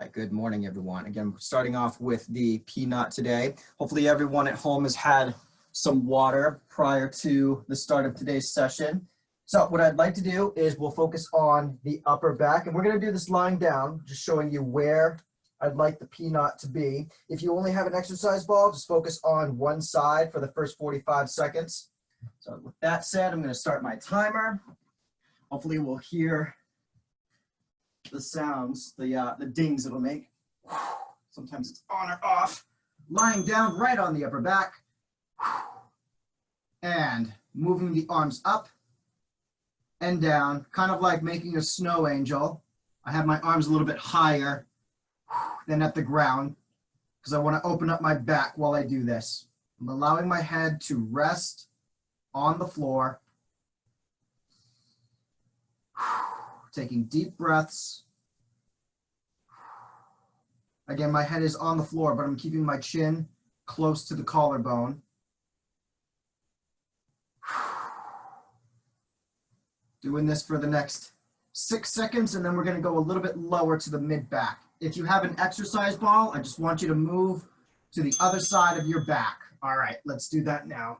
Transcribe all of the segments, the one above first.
right, good morning, everyone. Again, starting off with the PKnot today. Hopefully everyone at home has had some water prior to the start of today's session. So what I'd like to do is we'll focus on the upper back, and we're going to do this lying down, just showing you where I'd like the PKnot to be. If you only have an exercise ball, just focus on one side for the first 45 seconds. So with that said, I'm going to start my timer. Hopefully we'll hear the sounds, the dings it'll make. Sometimes it's on or off. Lying down right on the upper back. And moving the arms up and down, kind of like making a snow angel. I have my arms a little bit higher than at the ground because I want to open up my back while I do this. I'm allowing my head to rest on the floor. Taking deep breaths. Again, my head is on the floor, but I'm keeping my chin close to the collarbone. Doing this for the next 6 seconds, and then we're going to go a little bit lower to the mid-back. If you have an exercise ball, I just want you to move to the other side of your back. All right, let's do that now.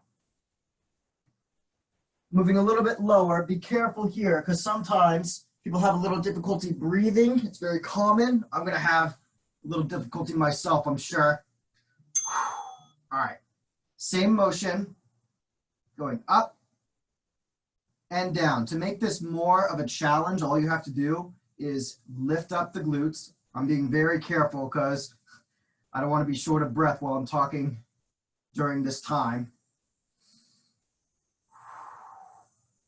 Moving a little bit lower, be careful here, because sometimes people have a little difficulty breathing. It's very common. I'm going to have a little difficulty myself, I'm sure. All right, same motion, going up and down. To make this more of a challenge, all you have to do is lift up the glutes. I'm being very careful because I don't want to be short of breath while I'm talking during this time.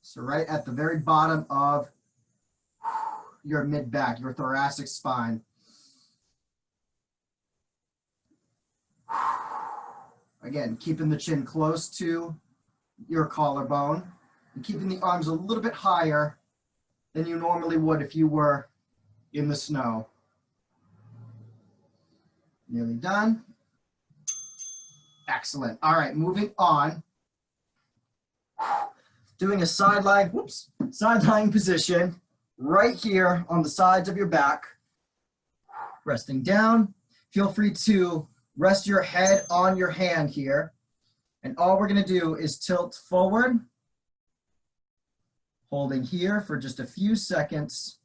So right at the very bottom of your mid-back, your thoracic spine. Again, keeping the chin close to your collarbone and keeping the arms a little bit higher than you normally would if you were in the snow. Nearly done. Excellent. All right, moving on. Doing a side lying position right here on the sides of your back. Resting down. Feel free to rest your head on your hand here. And all we're going to do is tilt forward, holding here for just a few seconds.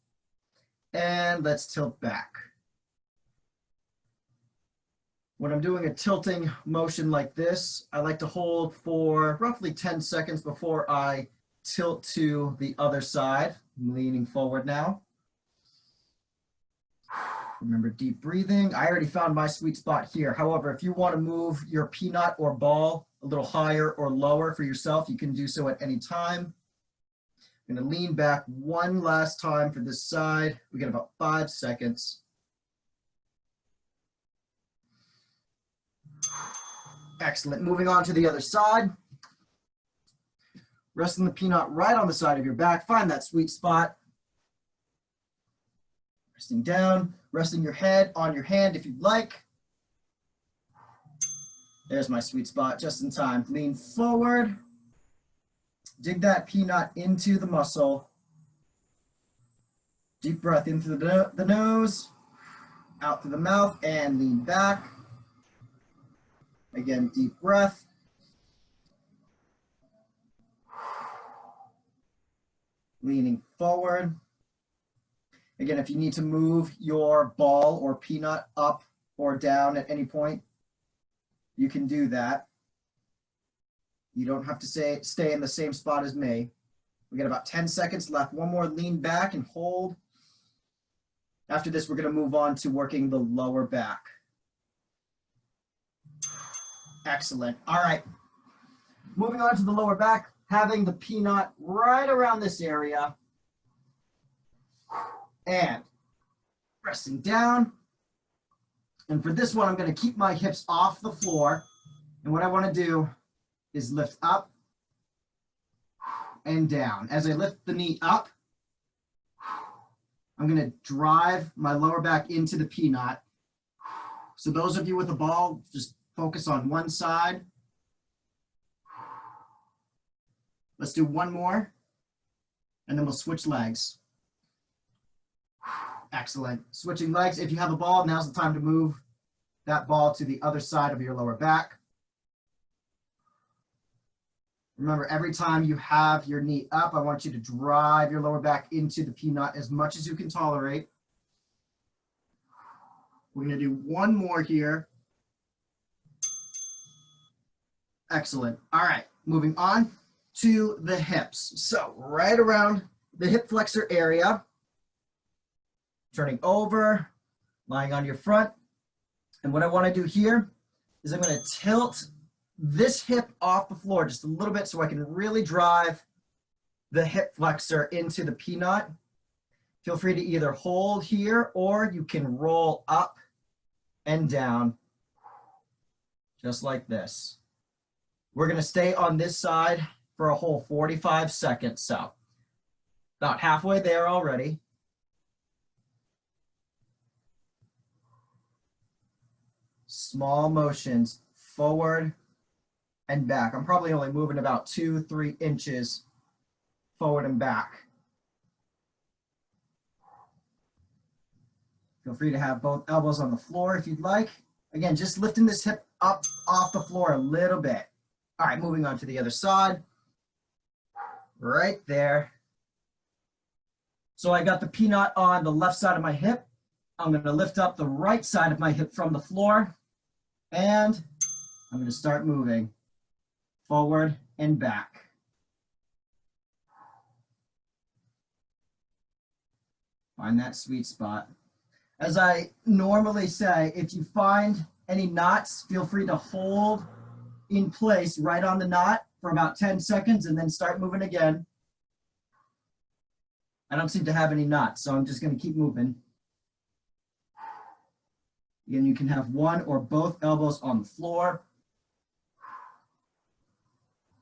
And let's tilt back. When I'm doing a tilting motion like this, I like to hold for roughly 10 seconds before I tilt to the other side. I'm leaning forward now. Remember deep breathing. I already found my sweet spot here. However, if you want to move your PKnot or ball a little higher or lower for yourself, you can do so at any time. I'm going to lean back one last time for this side. We get about 5 seconds. Excellent. Moving on to the other side. Resting the PKnot right on the side of your back. Find that sweet spot. Resting down, resting your head on your hand if you'd like. There's my sweet spot, just in time. Lean forward. Dig that PKnot into the muscle. Deep breath in through the nose, out through the mouth, and lean back. Again, deep breath. Leaning forward. Again, if you need to move your ball or PKnot up or down at any point, you can do that. You don't have to stay in the same spot as me. We got about 10 seconds left. One more lean back and hold. After this, we're going to move on to working the lower back. Excellent. All right. Moving on to the lower back, having the PKnot right around this area. And resting down. And for this one, I'm going to keep my hips off the floor. And what I want to do is lift up and down. As I lift the knee up, I'm going to drive my lower back into the PKnot. So those of you with a ball, just focus on one side. Let's do one more, and then we'll switch legs. Excellent. Switching legs. If you have a ball, now's the time to move that ball to the other side of your lower back. Remember, every time you have your knee up, I want you to drive your lower back into the PKnot as much as you can tolerate. We're going to do one more here. Excellent. All right, moving on to the hips. So right around the hip flexor area, turning over, lying on your front. And what I want to do here is I'm going to tilt this hip off the floor just a little bit so I can really drive the hip flexor into the PKnot. Feel free to either hold here or you can roll up and down just like this. We're going to stay on this side for a whole 45 seconds. So about halfway there already. Small motions forward and back. I'm probably only moving about 2-3 inches forward and back. Feel free to have both elbows on the floor if you'd like. Again, just lifting this hip up off the floor a little bit. All right, moving on to the other side. Right there. So I got the PKnot on the left side of my hip. I'm going to lift up the right side of my hip from the floor. And I'm going to start moving forward and back. Find that sweet spot. As I normally say, if you find any knots, feel free to hold in place right on the knot for about 10 seconds and then start moving again. I don't seem to have any knots, so I'm just going to keep moving. Again, you can have one or both elbows on the floor.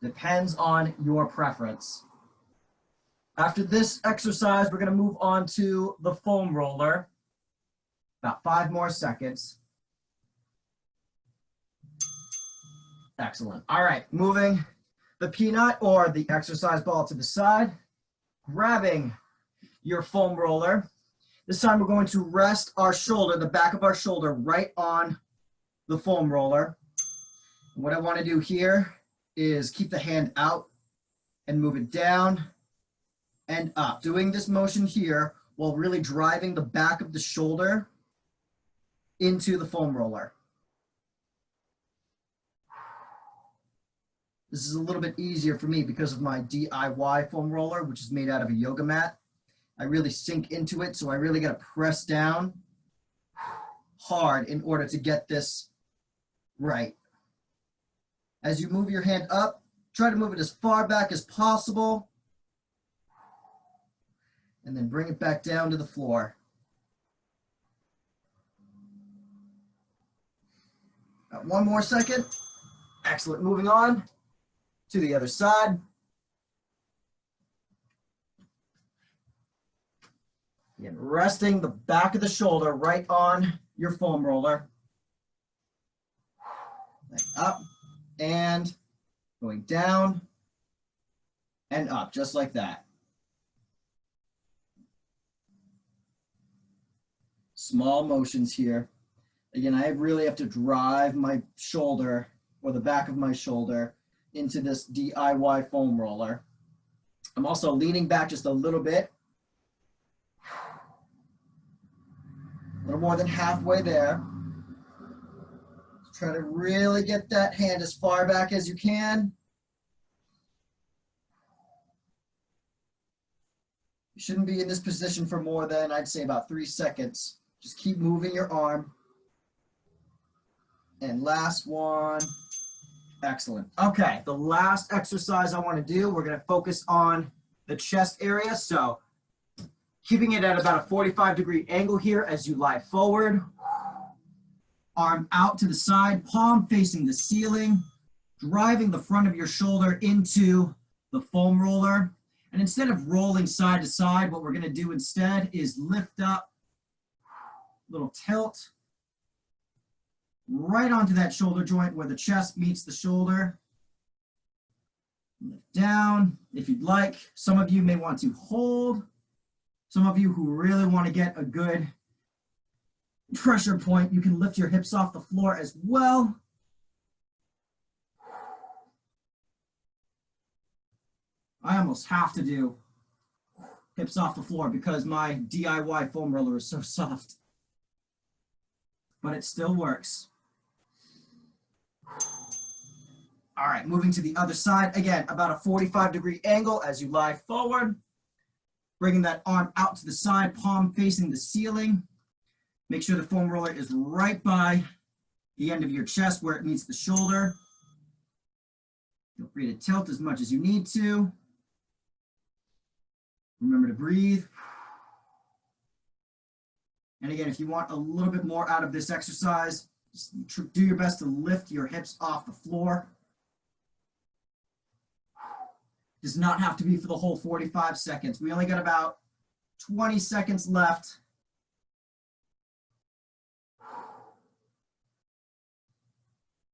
Depends on your preference. After this exercise, we're going to move on to the foam roller. About 5 more seconds. Excellent. All right, moving the PKnot or the exercise ball to the side, grabbing your foam roller. This time we're going to rest our shoulder, the back of our shoulder, right on the foam roller. And what I want to do here is keep the hand out and move it down and up. Doing this motion here while really driving the back of the shoulder into the foam roller. This is a little bit easier for me because of my DIY foam roller, which is made out of a yoga mat. I really sink into it, so I really got to press down hard in order to get this right. As you move your hand up, try to move it as far back as possible, and then bring it back down to the floor. Got 1 more second. Excellent. Moving on to the other side. Again, resting the back of the shoulder right on your foam roller. Then up and going down and up, just like that. Small motions here. Again, I really have to drive my shoulder or the back of my shoulder into this DIY foam roller. I'm also leaning back just a little bit. A little more than halfway there. Try to really get that hand as far back as you can. You shouldn't be in this position for more than, I'd say, about 3 seconds. Just keep moving your arm. And last one. Excellent. Okay, the last exercise I want to do, we're going to focus on the chest area. So keeping it at about a 45-degree angle here as you lie forward. Arm out to the side, palm facing the ceiling, driving the front of your shoulder into the foam roller. And instead of rolling side to side, what we're going to do instead is lift up, little tilt, right onto that shoulder joint where the chest meets the shoulder. Lift down if you'd like. Some of you may want to hold Some of you who really want to get a good pressure point, you can lift your hips off the floor as well. I almost have to do hips off the floor because my DIY foam roller is so soft, but it still works. All right, moving to the other side. Again, about a 45-degree angle as you lie forward. Bringing that arm out to the side, palm facing the ceiling. Make sure the foam roller is right by the end of your chest where it meets the shoulder. Feel free to tilt as much as you need to. Remember to breathe. And again, if you want a little bit more out of this exercise, just do your best to lift your hips off the floor. Does not have to be for the whole 45 seconds. We only got about 20 seconds left.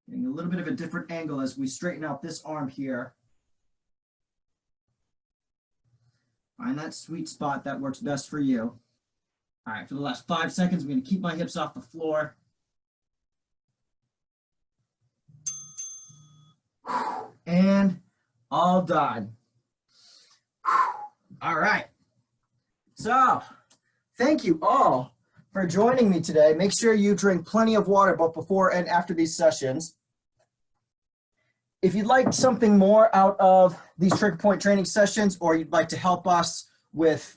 Getting a little bit of a different angle as we straighten out this arm here. Find that sweet spot that works best for you. All right, for the last 5 seconds, I'm going to keep my hips off the floor. And all done. All right. So, thank you all for joining me today. Make sure you drink plenty of water both before and after these sessions. If you'd like something more out of these trigger point training sessions, or you'd like to help us with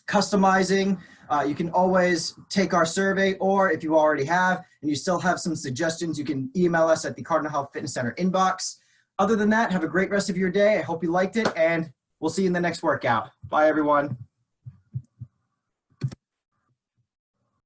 customizing, you can always take our survey, or if you already have and you still have some suggestions, you can email us at the Cardinal Health Fitness Center inbox. Other than that, have a great rest of your day. I hope you liked it, and we'll see you in the next workout. Bye, everyone.